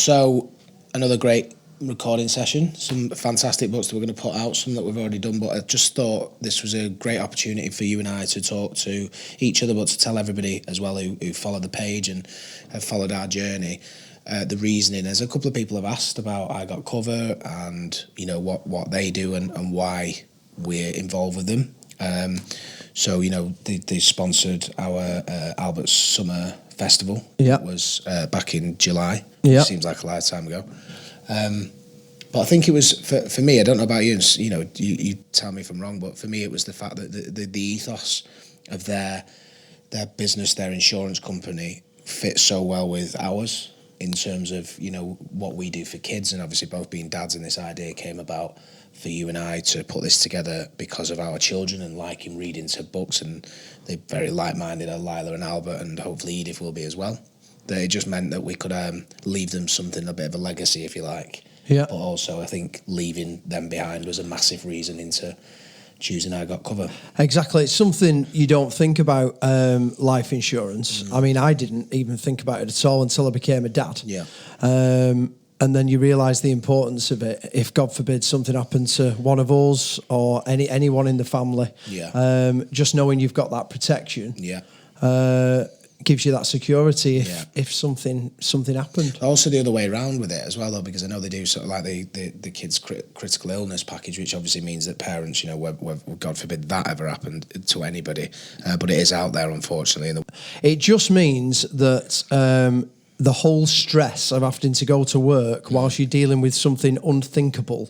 So another great recording session, some fantastic books that we're going to put out, some that we've already done, but I just thought this was a great opportunity for you and I to talk to each other, but to tell everybody as well who followed the page and have followed our journey, the reasoning. As a couple of people have asked about IGotCover and, you know, what they do and why we're involved with them. So, you know, they sponsored our Albert's Summer Festival. Yeah. It was back in July. Yeah. Seems like a lifetime ago. But I think it was, for me, I don't know about you, and, you know, you tell me if I'm wrong, but for me it was the fact that the ethos of their business, their insurance company, fits so well with ours in terms of, you know, what we do for kids, and obviously both being dads, and this idea came about for you and I to put this together because of our children and liking reading to books, and they're very like-minded, Lila and Albert, and hopefully Edith will be as well. That it just meant that we could leave them something, a bit of a legacy, if you like. Yeah. But also, I think leaving them behind was a massive reason into choosing IGotCover. Exactly. It's something you don't think about, life insurance. I mean, I didn't even think about it at all until I became a dad. Yeah. And then you realise the importance of it. If, God forbid, something happened to one of us or anyone in the family, just knowing you've got that protection, gives you that security if something happened. Also the other way around with it as well, though, because I know they do sort of like the kids' critical illness package, which obviously means that parents, you know, God forbid that ever happened to anybody, but it is out there, unfortunately. It just means that the whole stress of having to go to work whilst you're dealing with something unthinkable,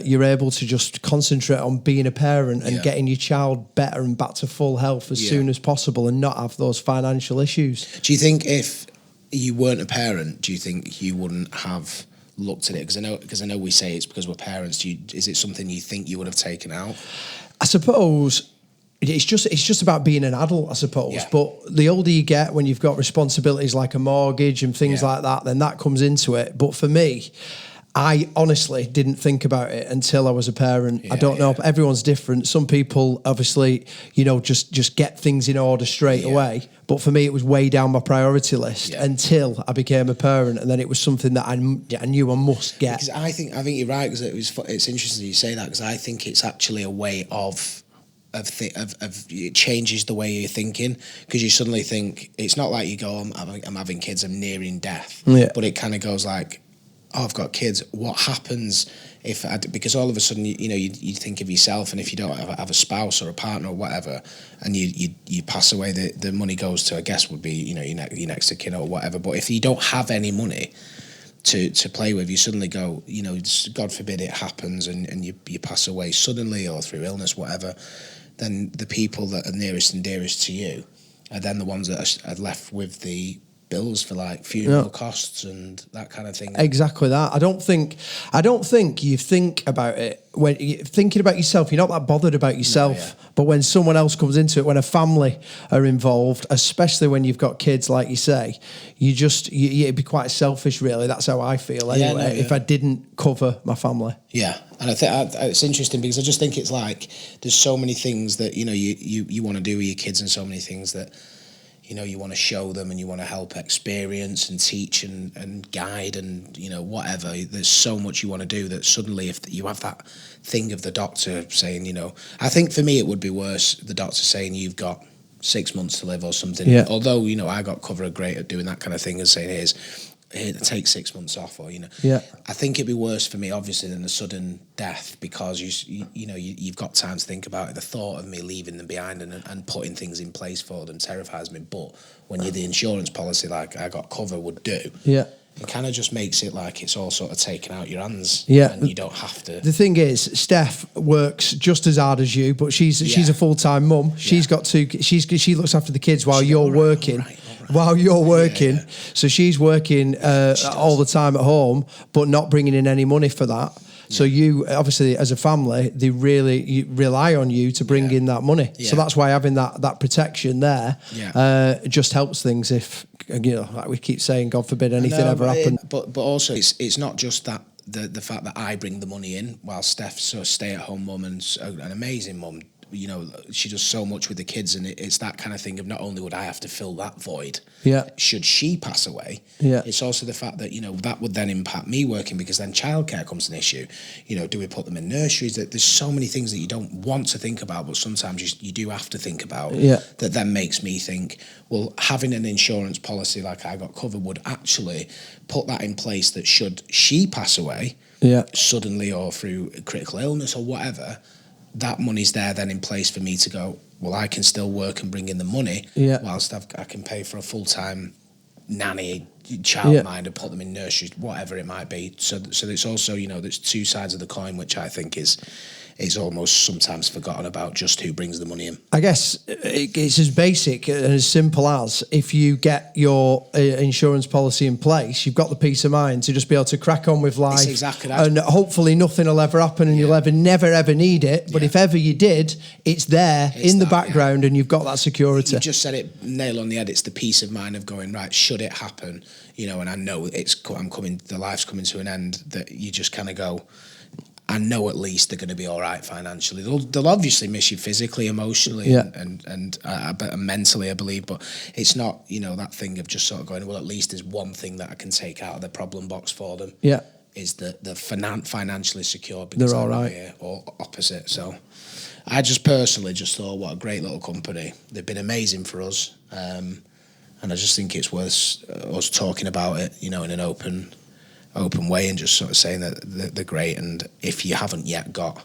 you're able to just concentrate on being a parent and getting your child better and back to full health as soon as possible and not have those financial issues. Do you think if you weren't a parent, do you think you wouldn't have looked at it? Because I know we say it's because we're parents. Is it something you think you would have taken out? I suppose it's just about being an adult, I suppose. Yeah. But the older you get, when you've got responsibilities like a mortgage and things like that, then that comes into it. But for me, I honestly didn't think about it until I was a parent. I don't know. Everyone's different. Some people, obviously, you know, just get things in order straight away. But for me, it was way down my priority list until I became a parent, and then it was something that I knew I must get. Because I think you're right. Because it's interesting you say that, because I think it's actually a way of it changes the way you're thinking, because you suddenly think it's not like you go, I'm having kids, I'm nearing death, but it kind of goes like, oh, I've got kids, what happens if because all of a sudden you know you think of yourself, and if you don't have a spouse or a partner or whatever, and you pass away, the money goes to, I guess, would be, you know, your next of kin or whatever. But if you don't have any money to play with, you suddenly go, you know, God forbid it happens and you pass away suddenly or through illness, whatever, then the people that are nearest and dearest to you are then the ones that are left with the bills for like funeral costs and that kind of thing. Exactly that. I don't think you think about it when you're thinking about yourself. You're not that bothered about yourself. But when someone else comes into it, when a family are involved, especially when you've got kids, like you say, it'd be quite selfish, really. That's how I feel anyway. If I didn't cover my family. Yeah. And I think it's interesting, because I just think it's like there's so many things that, you know, you want to do with your kids, and so many things that, you know, you want to show them and you want to help experience and teach and guide and, you know, whatever. There's so much you want to do that suddenly if you have that thing of the doctor saying, you know, I think for me it would be worse, the doctor saying you've got 6 months to live or something. Yeah. Although, you know, IGotCover are great at doing that kind of thing and saying, here, take 6 months off, or, you know. Yeah. I think it'd be worse for me, obviously, than a sudden death, because you've got time to think about it. The thought of me leaving them behind and putting things in place for them terrifies me. But when you're the insurance policy like IGotCover would do, it kind of just makes it like it's all sort of taken out your hands. Yeah. And you don't have to. The thing is, Steph works just as hard as you, but she's a full-time mum. She's got she looks after the kids while you're working. While you're working, so she's working all the time at home, but not bringing in any money for that. So you, obviously, as a family, they really rely on you to bring in that money. So that's why having that protection there just helps things. If, you know, like we keep saying, God forbid anything ever happened. But also, it's not just that the fact that I bring the money in while Steph's a stay-at-home mum and an amazing mum, she does so much with the kids, and it's that kind of thing of not only would I have to fill that void, should she pass away, it's also the fact that, that would then impact me working, because then childcare comes an issue. Do we put them in nurseries? There's so many things that you don't want to think about, but sometimes you do have to think about, that then makes me think, well, having an insurance policy like IGotCover would actually put that in place, that should she pass away suddenly or through critical illness or whatever, that money's there then in place for me to go, well, I can still work and bring in the money whilst I can pay for a full-time nanny, childminder, put them in nurseries, whatever it might be. So it's also, there's two sides of the coin, which I think is almost sometimes forgotten about, just who brings the money in. I guess it's as basic and as simple as, if you get your insurance policy in place, you've got the peace of mind to just be able to crack on with life. It's exactly that. And hopefully nothing will ever happen, and you'll never ever need it. But if ever you did, it's there in the background, and you've got that security. You just said it nail on the head. It's the peace of mind of going, right, should it happen, and I know the life's coming to an end, that you just kind of go, I know at least they're going to be all right financially. They'll obviously miss you physically, emotionally, and mentally, I believe. But it's not, that thing of just sort of going, well, at least there's one thing that I can take out of the problem box for them. Yeah, is that they're financially secure, because they're all right, here, or opposite. So I just personally just thought, what a great little company. They've been amazing for us, and I just think it's worth us talking about it, in an open way, and just sort of saying that they're great. And if you haven't yet got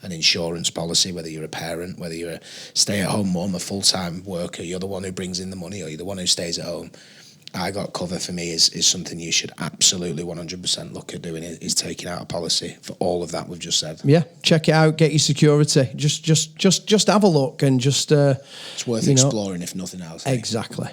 an insurance policy, whether you're a parent, whether you're a stay-at-home mum, a full-time worker, you're the one who brings in the money, or you're the one who stays at home, IGotCover for me is something you should absolutely 100% look at doing, is taking out a policy for all of that we've just said. Yeah, check it out, get your security. Just have a look, and just it's worth exploring, if nothing else. Exactly.